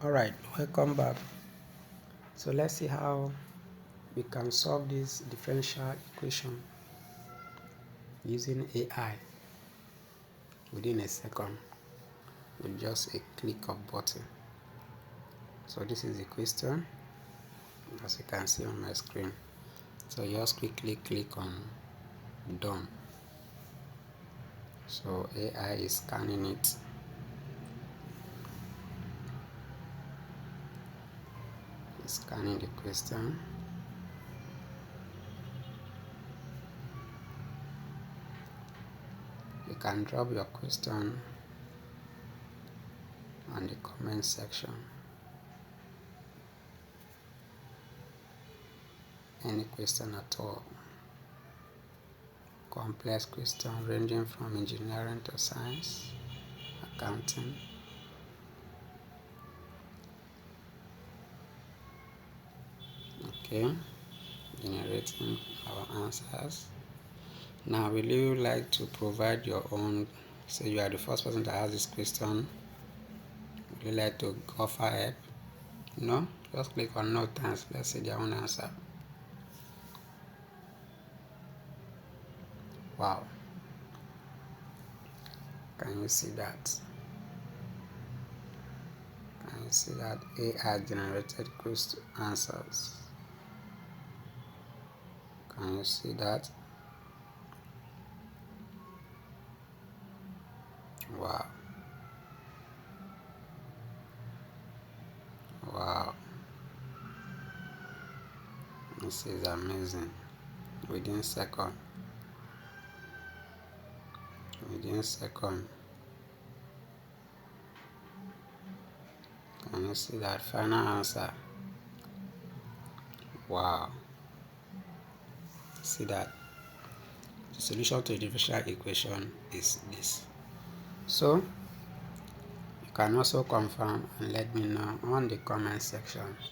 Alright, welcome back. So let's see how we can solve this differential equation using AI within a second with just a click of button. So this is the question, as you can see on my screen. So just quickly click on done. So AI is scanning it. It's scanning the question. You can drop your question on the comment section. Any question at all. Complex question ranging from engineering to science, accounting. Okay, generating our answers. Now, will you like to provide your own? Say you are the first person to ask this question. Would you like to offer help? No? Just click on no thanks. Let's see their own answer. Wow. Can you see that? Can you see that AI generated question answers? Can you see that? Wow. Wow. This is amazing. Within second. Within second. Can you see that final answer? Wow. See that? The solution to the differential equation is this. So, you can also confirm and let me know on the comment section.